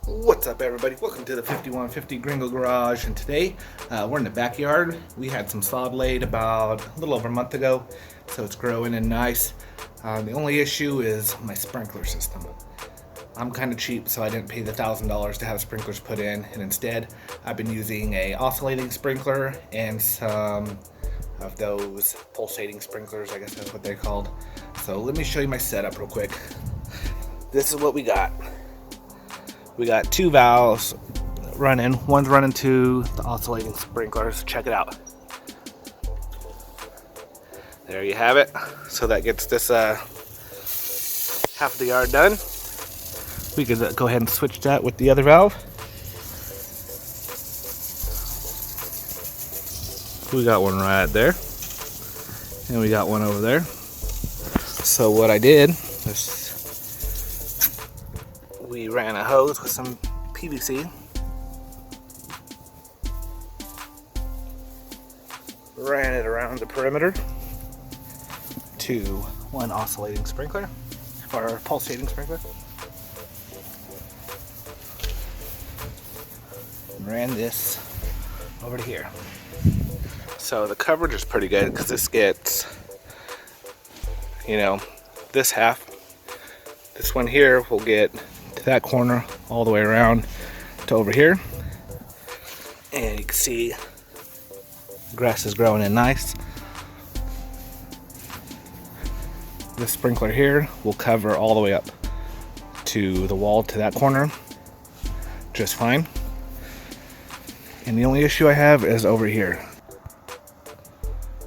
What's up, everybody? Welcome to the 5150 Gringo Garage, and today we're in the backyard. We had some sod laid about a little over a month ago, so it's growing and nice. The only issue is my sprinkler system. I'm kind of cheap, so I didn't pay the $1,000 to have sprinklers put in, and instead I've been using a oscillating sprinkler and some of those pulsating sprinklers, I guess that's what they're called. So let me show you my setup real quick. This is what we got. We got two valves running. One's running to the oscillating sprinklers. Check it out. There you have it. So that gets this half of the yard done. We could go ahead and switch that with the other valve. We got one right there. And we got one over there. So what I did is we ran a hose with some PVC, ran it around the perimeter to one oscillating sprinkler, or pulsating sprinkler, and ran this over to here. So the coverage is pretty good because this gets, this half. This one here will get to that corner all the way around to over here, and you can see the grass is growing in nice. This sprinkler here will cover all the way up to the wall to that corner just fine, and the only issue I have is over here.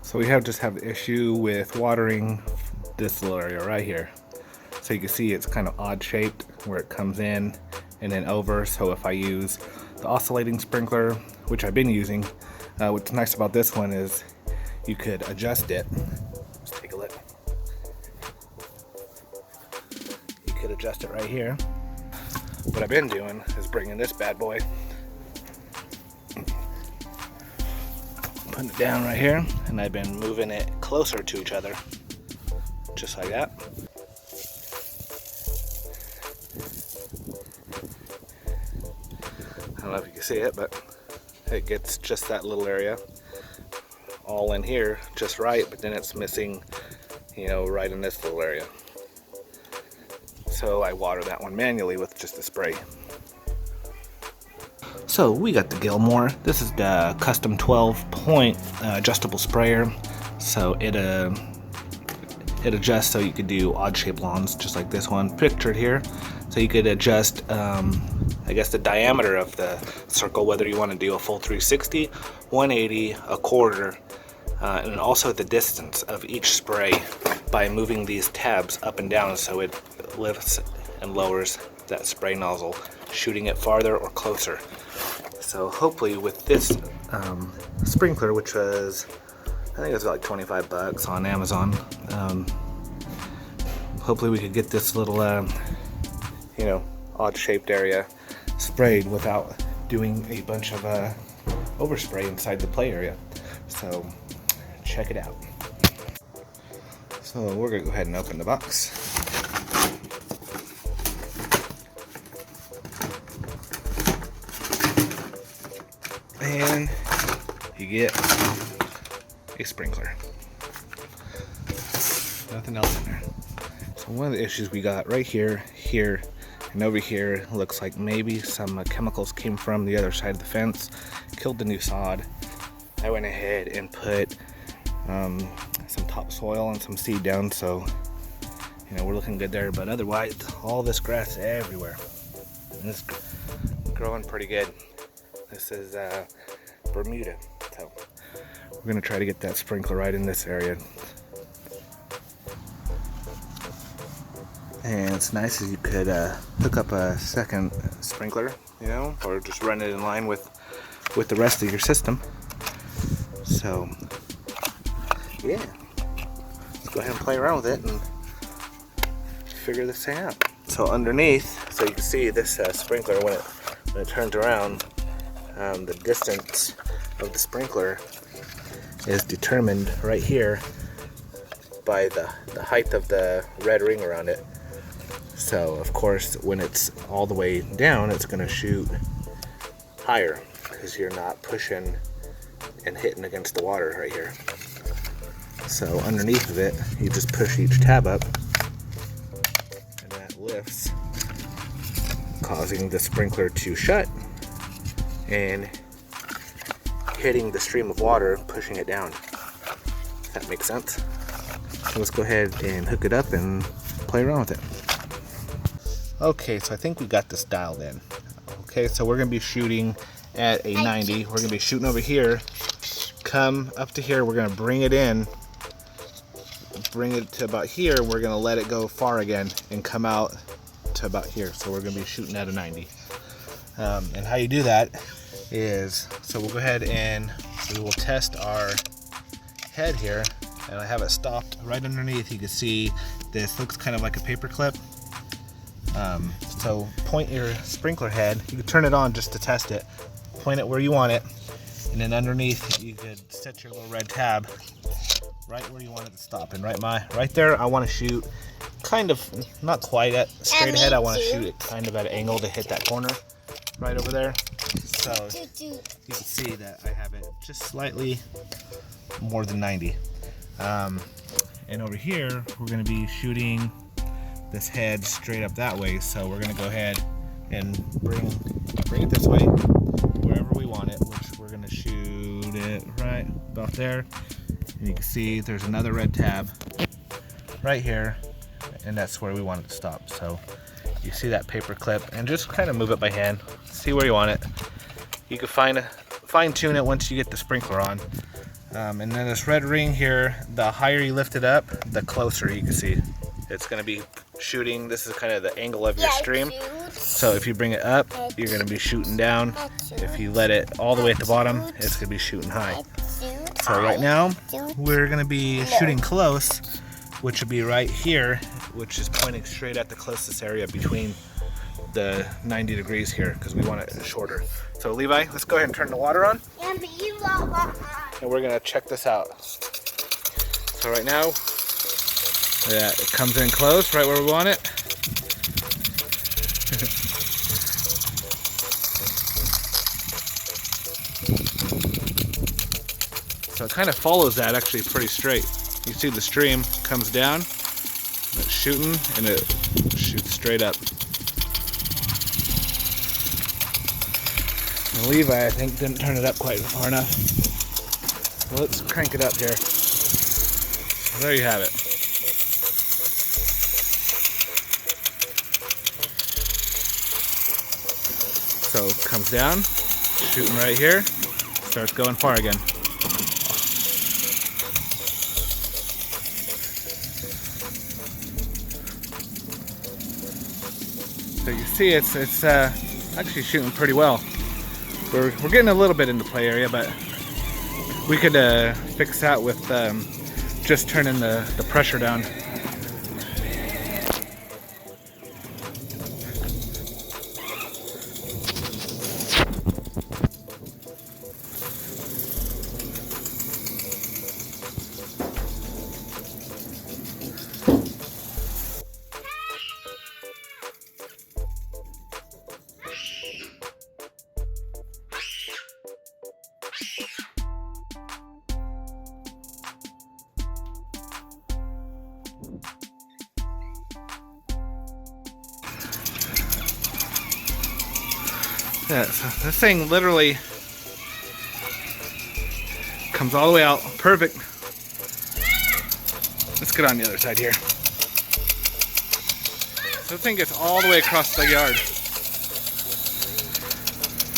So we just have the issue with watering this little area right here. So you can see it's kind of odd shaped where it comes in and then over. So if I use the oscillating sprinkler, which I've been using, what's nice about this one is you could adjust it. Let's take a look. You could adjust it right here. What I've been doing is bringing this bad boy, putting it down right here, and I've been moving it closer to each other, just like that. I don't know if you can see it, but it gets just that little area all in here just right, but then it's missing, right in this little area. So I water that one manually with just a spray. So we got the Gilmour. This is the custom 12-point adjustable sprayer. So it adjusts so you could do odd shaped lawns just like this one pictured here. So you could adjust, I guess, the diameter of the circle, whether you want to do a full 360, 180, a quarter, and also the distance of each spray by moving these tabs up and down so it lifts and lowers that spray nozzle, shooting it farther or closer. So hopefully with this sprinkler, which was, I think it was like $25 on Amazon, hopefully we could get this little odd shaped area sprayed without doing a bunch of overspray inside the play area. So check it out. So we're gonna go ahead and open the box. And you get a sprinkler. Nothing else in there. So one of the issues we got right here, and over here looks like maybe some chemicals came from the other side of the fence, killed the new sod. I went ahead and put some topsoil and some seed down, so we're looking good there. But otherwise, all this grass everywhere, and it's growing pretty good. This is Bermuda, so we're gonna try to get that sprinkler right in this area. And it's nice as you could hook up a second sprinkler, or just run it in line with the rest of your system. So yeah, let's go ahead and play around with it and figure this thing out. So underneath, so you can see this sprinkler, when it turns around, the distance of the sprinkler is determined right here by the height of the red ring around it. So of course, when it's all the way down, it's gonna shoot higher because you're not pushing and hitting against the water right here. So underneath of it, you just push each tab up and that lifts, causing the sprinkler to shut and hitting the stream of water, pushing it down. If that makes sense. So let's go ahead and hook it up and play around with it. Okay, so I think we got this dialed in. Okay, so we're gonna be shooting at a 90. We're gonna be shooting over here. Come up to here, we're gonna bring it in, bring it to about here. We're gonna let it go far again and come out to about here. So we're gonna be shooting at a 90. And how you do that is, so we'll go ahead and we will test our head here, and I have it stopped right underneath. You can see this looks kind of like a paper clip. So point your sprinkler head, you can turn it on just to test it, point it where you want it, and then underneath you could set your little red tab right where you want it to stop. And right there I want to shoot kind of, not quite at straight ahead, I want to shoot it kind of at an angle to hit that corner right over there. So you can see that I have it just slightly more than 90. And over here we're going to be shooting this head straight up that way. So we're going to go ahead and bring it this way wherever we want it, which we're going to shoot it right about there. And you can see there's another red tab right here, and that's where we want it to stop. So you see that paper clip, and just kind of move it by hand, see where you want it. You can fine tune it once you get the sprinkler on. And then this red ring here, the higher you lift it up, the closer you can see it's going to be shooting. This is kind of the angle of your stream. So if you bring it up, you're going to be shooting down. If you let it all the way at the bottom, it's going to be shooting high. So right now, we're going to be shooting close, which would be right here, which is pointing straight at the closest area between the 90 degrees here, because we want it shorter. So Levi, let's go ahead and turn the water on. And we're going to check this out. So right now, yeah, it comes in close, right where we want it. So it kind of follows that actually pretty straight. You see the stream comes down, and it's shooting, and it shoots straight up. And Levi, I think, didn't turn it up quite far enough. So let's crank it up here. So there you have it. So it comes down, shooting right here, starts going far again. So you see it's actually shooting pretty well. We're getting a little bit into play area, but we could fix that with just turning the pressure down. Yeah, so this thing literally comes all the way out. Perfect. Let's get on the other side here. So this thing gets all the way across the yard.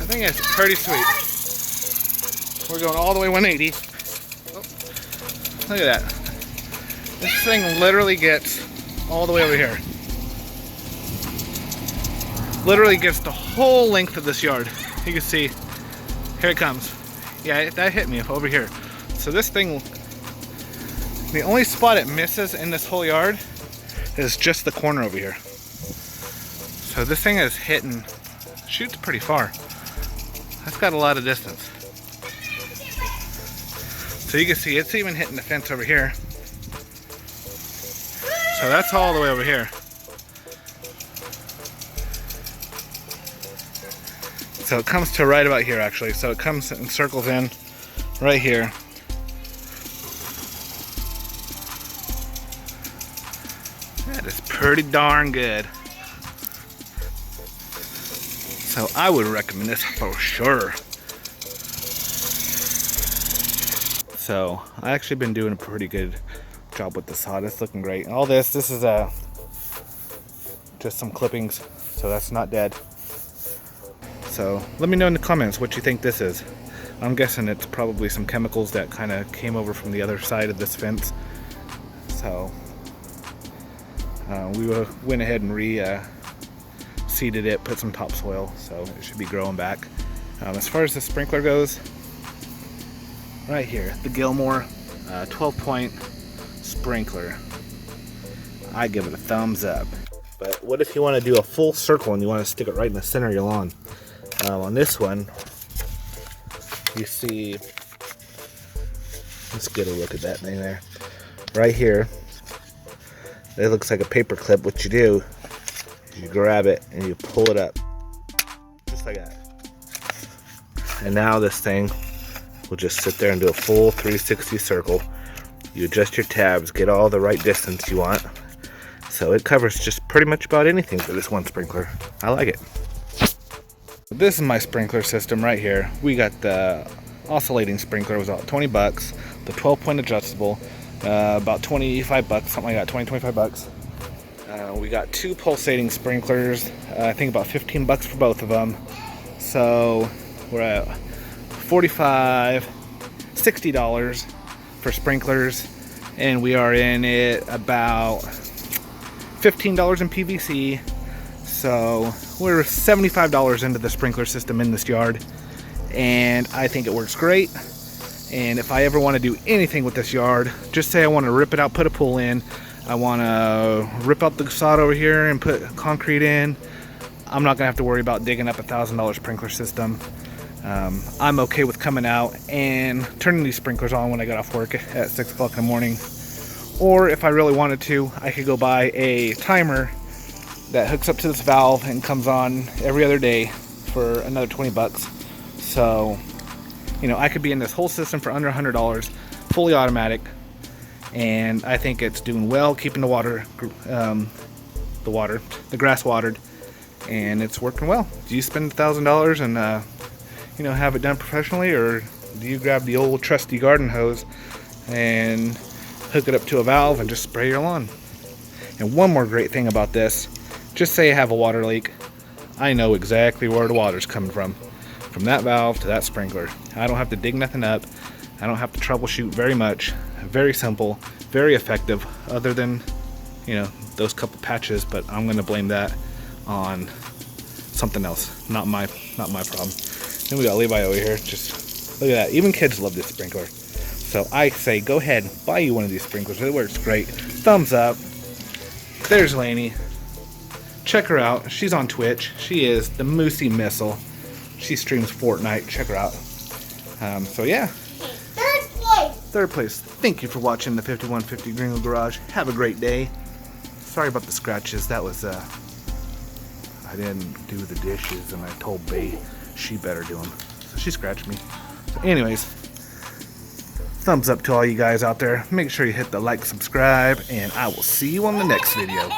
I think it's pretty sweet. We're going all the way 180. Oh, look at that. This thing literally gets all the way over here. Literally gets the whole length of this yard. You can see, here it comes. Yeah, that hit me over here. So this thing, the only spot it misses in this whole yard is just the corner over here. So this thing is hitting, shoots pretty far. That's got a lot of distance. So you can see it's even hitting the fence over here. So that's all the way over here. So it comes to right about here actually. So it comes and circles in right here. That is pretty darn good. So I would recommend this for sure. So I actually been doing a pretty good job with the sod. It's looking great. All this is just some clippings, so that's not dead. So let me know in the comments what you think this is. I'm guessing it's probably some chemicals that kind of came over from the other side of this fence. So we went ahead and seeded it, put some topsoil, so it should be growing back. As far as the sprinkler goes, right here, the Gilmour 12-point sprinkler. I give it a thumbs up. But what if you want to do a full circle and you want to stick it right in the center of your lawn? On this one, you see, let's get a look at that thing there. Right here, it looks like a paper clip. What you do, you grab it and you pull it up, just like that. And now this thing will just sit there and do a full 360 circle. You adjust your tabs, get all the right distance you want. So it covers just pretty much about anything for this one sprinkler. I like it. This is my sprinkler system right here. We got the oscillating sprinkler, it was about 20 bucks. The 12-point adjustable, about 25 bucks, something like that, 25 bucks. We got two pulsating sprinklers, I think about 15 bucks for both of them. So we're at $60 for sprinklers, and we are in it about $15 in PVC. So we're $75 into the sprinkler system in this yard, and I think it works great. And if I ever want to do anything with this yard, just say I want to rip it out, put a pool in, I want to rip out the sod over here and put concrete in, I'm not gonna have to worry about digging up $1,000 sprinkler system. I'm okay with coming out and turning these sprinklers on when I get off work at 6 o'clock in the morning. Or if I really wanted to, I could go buy a timer that hooks up to this valve and comes on every other day for another 20 bucks. So, you know, I could be in this whole system for under $100, fully automatic, and I think it's doing well, keeping the grass watered, and it's working well. Do you spend $1,000 and you know, have it done professionally, or do you grab the old trusty garden hose and hook it up to a valve and just spray your lawn? And one more great thing about this, just say I have a water leak, I know exactly where the water's coming from that valve to that sprinkler. I don't have to dig nothing up, I don't have to troubleshoot very much. Very simple, very effective, other than, you know, those couple patches, but I'm gonna blame that on something else, not my problem. Then we got Levi over here, just look at that, even kids love this sprinkler. So I say go ahead, buy you one of these sprinklers, it works great. Thumbs up. There's Lainey. Check her out, she's on Twitch. She is the Moosey Missile. She streams Fortnite, check her out. So yeah. Third place. Thank you for watching the 5150 Gringo Garage. Have a great day. Sorry about the scratches, that was I didn't do the dishes and I told Bae she better do them. So she scratched me. So anyways, thumbs up to all you guys out there. Make sure you hit the like, subscribe, and I will see you on the next video.